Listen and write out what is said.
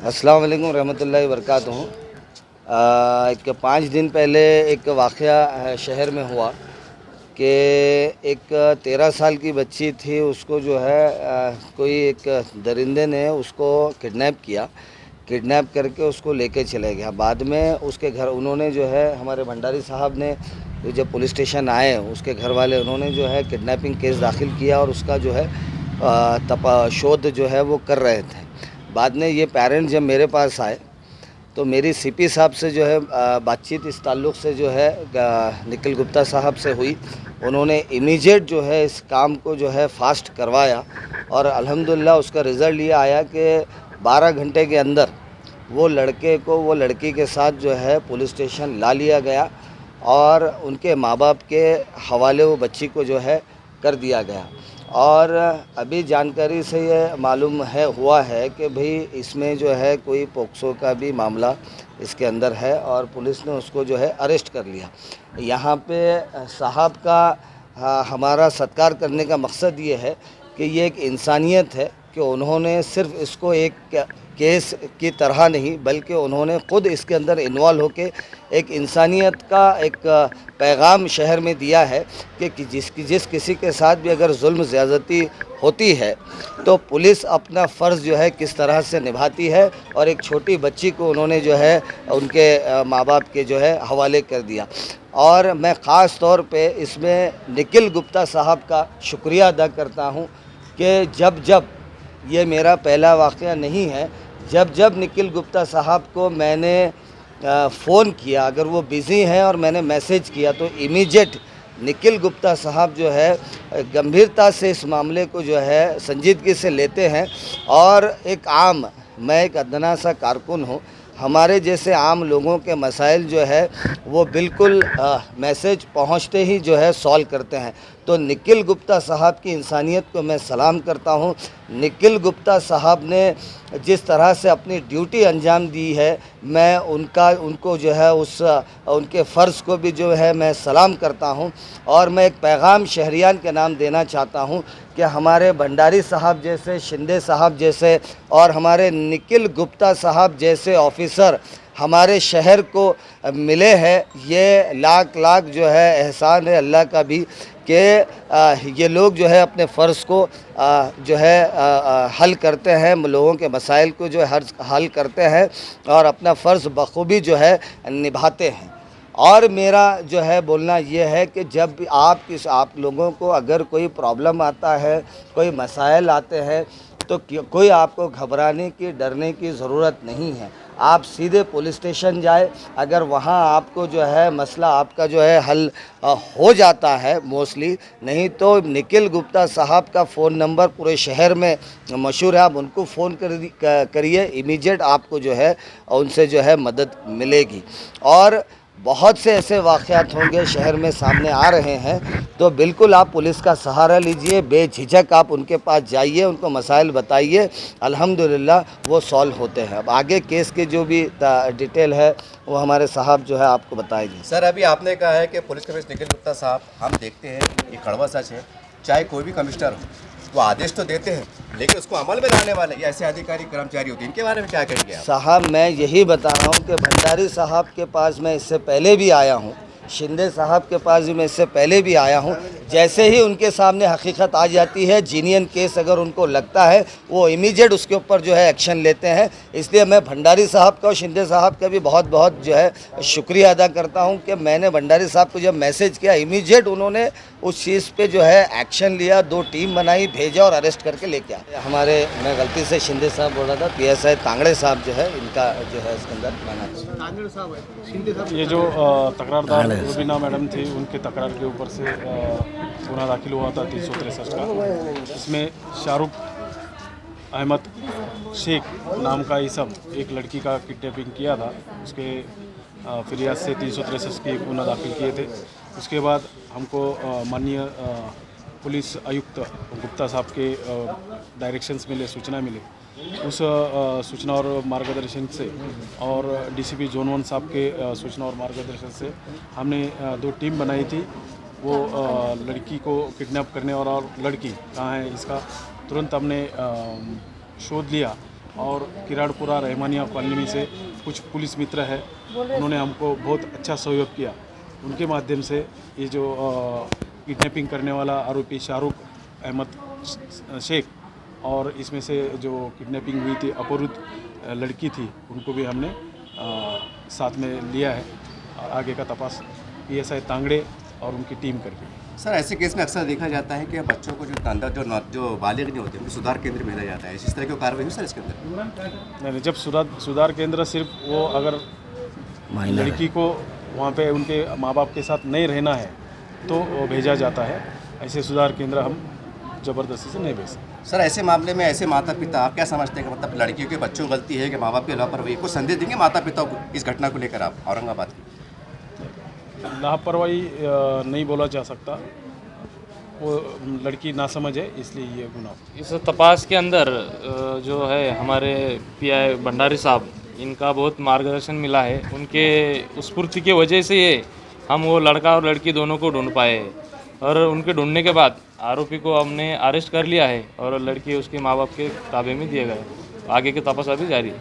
अस्सलाम वालेकुम रहमतुल्लाहि वबरकातुहू। एक 5 दिन पहले एक वाक़या शहर में हुआ कि एक 13 साल की बच्ची थी, उसको जो है कोई एक दरिंदे ने उसको किडनैप किया। किडनैप करके उसको लेके चले गया। बाद में उसके घर उन्होंने जो है हमारे भंडारी साहब ने जब पुलिस स्टेशन आए, उसके घर वाले उन्होंने जो है किडनैपिंग केस दाखिल किया और उसका जो है शोध जो है वो कर रहे थे। बाद में ये पेरेंट्स जब मेरे पास आए तो मेरी सीपी साहब से जो है बातचीत इस ताल्लुक़ से जो है निखिल गुप्ता साहब से हुई। उन्होंने इमीडिएट जो है इस काम को जो है फास्ट करवाया और अल्हम्दुलिल्लाह उसका रिज़ल्ट ये आया कि 12 घंटे के अंदर वो लड़के को वो लड़की के साथ जो है पुलिस स्टेशन ला लिया गया और उनके माँ बाप के हवाले वो बच्ची को जो है कर दिया गया। और अभी जानकारी से ये मालूम हुआ है कि भाई इसमें जो है कोई पोक्सो का भी मामला इसके अंदर है और पुलिस ने उसको जो है अरेस्ट कर लिया। यहाँ पे साहब का हमारा सत्कार करने का मकसद ये है कि ये एक इंसानियत है कि उन्होंने सिर्फ़ इसको एक केस की तरह नहीं बल्कि उन्होंने ख़ुद इसके अंदर इन्वॉल्व होकर एक इंसानियत का एक पैगाम शहर में दिया है कि जिस किसी के साथ भी अगर जुल्म ज़्यादती होती है तो पुलिस अपना फ़र्ज़ जो है किस तरह से निभाती है और एक छोटी बच्ची को उन्होंने जो है उनके माँ बाप के जो है हवाले कर दिया। और मैं ख़ास तौर पे इसमें निखिल गुप्ता साहब का शुक्रिया अदा करता हूँ कि जब ये मेरा पहला वाक़या नहीं है, जब निखिल गुप्ता साहब को मैंने फ़ोन किया, अगर वो बिज़ी हैं और मैंने मैसेज किया तो इमीडिएट निखिल गुप्ता साहब जो है गंभीरता से इस मामले को जो है संजीदगी से लेते हैं। और मैं एक अदना सा कारकुन हूँ, हमारे जैसे आम लोगों के मसाइल जो है वो बिल्कुल मैसेज पहुंचते ही जो है सॉल्व करते हैं। तो निखिल गुप्ता साहब की इंसानियत को मैं सलाम करता हूं। निखिल गुप्ता साहब ने जिस तरह से अपनी ड्यूटी अंजाम दी है, मैं उनको जो है उनके फ़र्ज़ को भी जो है मैं सलाम करता हूं। और मैं एक पैगाम शहरियान के नाम देना चाहता हूं कि हमारे भंडारी साहब जैसे, शिंदे साहब जैसे और हमारे निखिल गुप्ता साहब जैसे ऑफ़िसर हमारे शहर को मिले हैं। ये लाख जो है एहसान है अल्लाह का भी कि ये लोग जो है अपने फ़र्ज़ को जो है हल करते हैं, लोगों के मसाइल को जो है हल करते हैं और अपना फ़र्ज़ बखूबी जो है निभाते हैं। और मेरा जो है बोलना ये है कि जब भी आप लोगों को अगर कोई प्रॉब्लम आता है, कोई मसाइल आते हैं तो कोई आपको घबराने की, डरने की ज़रूरत नहीं है। आप सीधे पुलिस स्टेशन जाए, अगर वहाँ आपको जो है मसला आपका जो है हल हो जाता है मोस्टली, नहीं तो निखिल गुप्ता साहब का फ़ोन नंबर पूरे शहर में मशहूर है, आप उनको फ़ोन करिए, इमीडिएट आपको जो है उनसे जो है मदद मिलेगी। और बहुत से ऐसे वाक़यात होंगे शहर में सामने आ रहे हैं, तो बिल्कुल आप पुलिस का सहारा लीजिए, बेझिझक आप उनके पास जाइए, उनको मसाइल बताइए, अल्हम्दुलिल्लाह वो सॉल्व होते हैं। अब आगे केस के जो भी डिटेल है वो हमारे साहब जो है आपको बताएंगे। सर, अभी आपने कहा है कि पुलिस कमिश्नर निखिल गुप्ता साहब, हम देखते हैं ये कड़वा सच है, चाहे कोई भी कमिश्नर हो वो आदेश तो देते हैं लेकिन उसको अमल में लाने वाले ये ऐसे अधिकारी कर्मचारी होते हैं, इनके बारे में क्या कहेंगे आप? साहब, मैं यही बता रहा हूँ कि भंडारी साहब के पास मैं इससे पहले भी आया हूँ, शिंदे साहब के पास भी मैं इससे पहले भी आया हूँ। जैसे ही उनके सामने हकीकत आ जाती है, जीनियन केस अगर उनको लगता है, वो इमीडिएट उसके ऊपर जो है एक्शन लेते हैं। इसलिए मैं भंडारी साहब का और शिंदे साहब का भी बहुत जो है शुक्रिया अदा करता हूँ कि मैंने भंडारी साहब को जब मैसेज किया, इमीडिएट उन्होंने उस चीज़ पे जो है एक्शन लिया, 2 टीम बनाई, भेजा और अरेस्ट करके लेके आए। मैं गलती से शिंदे साहब बोल रहा था, PSI तांगड़े साहब जो है, इनका जो है इसके अंदर माना। ये जो तकरारदार रुबीना मैडम थी, उनके तकरार के ऊपर से गुना दाखिल हुआ था 363 का। इसमें शाहरुख अहमद शेख नाम का इसम एक लड़की का किडनैपिंग किया था, उसके फिरियाद से 363 के गुना दाखिल किए थे। उसके बाद हमको माननीय पुलिस आयुक्त गुप्ता साहब के डायरेक्शंस मिले, सूचना मिले, उस सूचना और मार्गदर्शन से और DCP जोन 1 साहब के सूचना और मार्गदर्शन से हमने 2 टीम बनाई थी। वो लड़की को किडनैप करने और लड़की कहाँ है इसका तुरंत हमने शोध लिया और किराड़पुरा रहमानिया कॉलोनी में से कुछ पुलिस मित्र है, उन्होंने हमको बहुत अच्छा सहयोग किया। उनके माध्यम से ये जो किडनैपिंग करने वाला आरोपी शाहरुख अहमद शेख और इसमें से जो किडनैपिंग हुई थी अपहृत लड़की थी, उनको भी हमने साथ में लिया है और आगे का तपास PSI तांगड़े और उनकी टीम करके। सर, ऐसे केस में अक्सर देखा जाता है कि बच्चों को जो अंदर जो बालिग नहीं होते उनको सुधार केंद्र भेजा जाता है, इस तरह की कार्रवाई हुई सर इसके अंदर? नहीं, जब सुधार केंद्र सिर्फ वो अगर लड़की को वहाँ पे उनके माँ बाप के साथ नहीं रहना है तो वो भेजा जाता है। ऐसे सुधार केंद्र हम ज़बरदस्ती से नहीं भेज सकते। सर, ऐसे मामले में ऐसे माता पिता आप क्या समझते हैं कि मतलब लड़कियों के बच्चों की गलती है कि माँ बाप की लापरवाही, कुछ संदेश देंगे माता पिता को इस घटना को लेकर आप औरंगाबाद की? लापरवाही नहीं बोला जा सकता, वो लड़की नासमझ है इसलिए ये गुनाह। इस तपास के अंदर जो है हमारे PI भंडारी साहब, इनका बहुत मार्गदर्शन मिला है। उनके स्फूर्ति की वजह से ये हम वो लड़का और लड़की दोनों को ढूंढ पाए हैं और उनके ढूंढने के बाद आरोपी को हमने अरेस्ट कर लिया है और लड़की उसके माँ बाप के ताबे में दिए गए। आगे की तपास अभी जारी है।